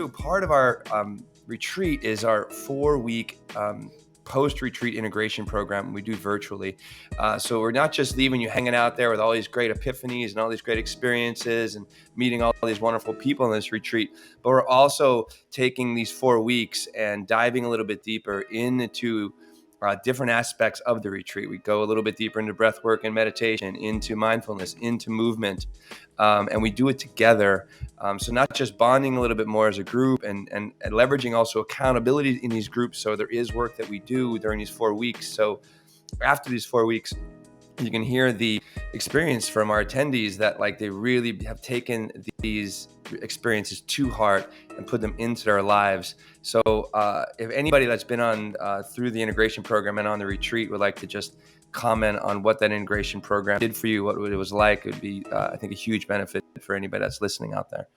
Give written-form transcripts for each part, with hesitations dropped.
do, part of our retreat is our 4-week post-retreat integration program we do virtually. So we're not just leaving you hanging out there with all these great epiphanies and all these great experiences and meeting all these wonderful people in this retreat, but we're also taking these 4 weeks and diving a little bit deeper into different aspects of the retreat. We go a little bit deeper into breath work and meditation, into mindfulness, into movement, and we do it together. So not just bonding a little bit more as a group and leveraging also accountability in these groups. So there is work that we do during these 4 weeks. So after these 4 weeks, you can hear the experience from our attendees that like they really have taken these experiences to heart and put them into their lives. So if anybody that's been on through the integration program and on the retreat would like to just comment on what that integration program did for you, what it was like, it would be, I think, a huge benefit for anybody that's listening out there.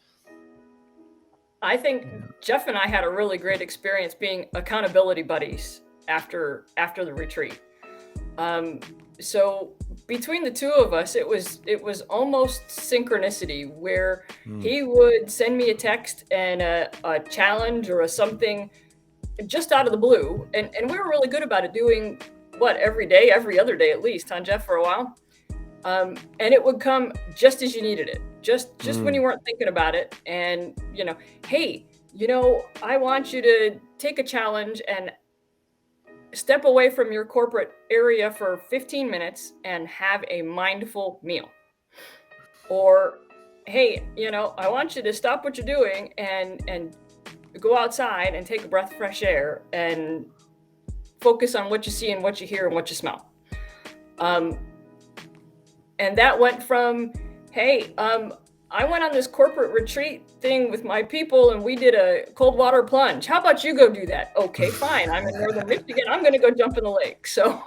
I think Jeff and I had a really great experience being accountability buddies after the retreat. So between the two of us, it was almost synchronicity where he would send me a text and a challenge or a something just out of the blue. And we were really good about it, doing every day, every other day at least, huh, Jeff, for a while. And it would come just as you needed it, just when you weren't thinking about it. And, hey, I want you to take a challenge and step away from your corporate area for 15 minutes and have a mindful meal. Or, hey, I want you to stop what you're doing and go outside and take a breath of fresh air and focus on what you see and what you hear and what you smell. And that went from, hey, I went on this corporate retreat thing with my people and we did a cold water plunge. How about you go do that? Okay, fine. I'm in Northern Michigan. I'm going to go jump in the lake. So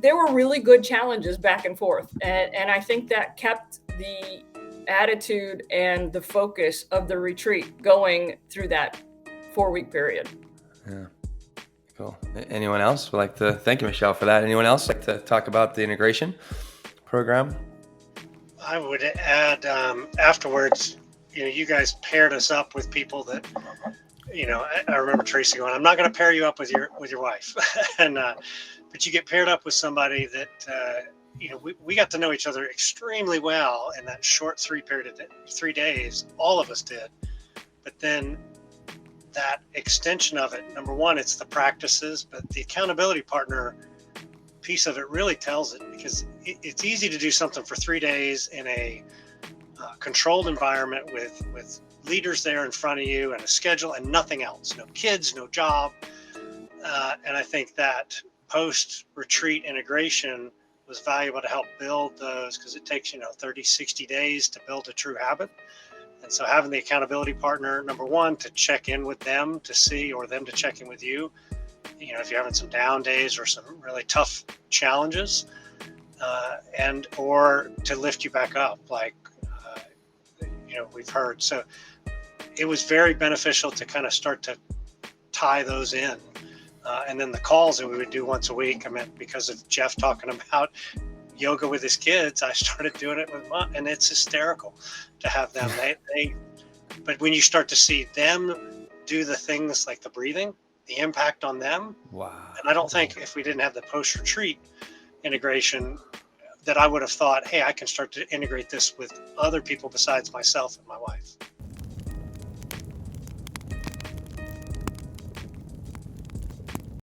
there were really good challenges back and forth. And I think that kept the attitude and the focus of the retreat going through that 4-week period. Yeah. Cool. Anyone else would like to thank you, Michelle, for that? Anyone else like to talk about the integration program? I would add afterwards, you guys paired us up with people that, I remember Tracy going, I'm not going to pair you up with your wife. And, but you get paired up with somebody that, we got to know each other extremely well in that short 3 days. All of us did. But then that extension of it, number one, it's the practices, but the accountability partner piece of it really tells it, because it's easy to do something for 3 days in a controlled environment with leaders there in front of you and a schedule and nothing else, no kids, no job. And I think that post-retreat integration was valuable to help build those, because it takes 30, 60 days to build a true habit. And so having the accountability partner, number one, to check in with them to see, or them to check in with you, if you're having some down days or some really tough challenges, and or to lift you back up, like we've heard. So it was very beneficial to kind of start to tie those in. And then the calls that we would do once a week, because of Jeff talking about yoga with his kids, I started doing it with mine, and it's hysterical to have them. But when you start to see them do the things like the breathing, the impact on them. Wow. And I don't think if we didn't have the post-retreat integration that I would have thought, hey, I can start to integrate this with other people besides myself and my wife.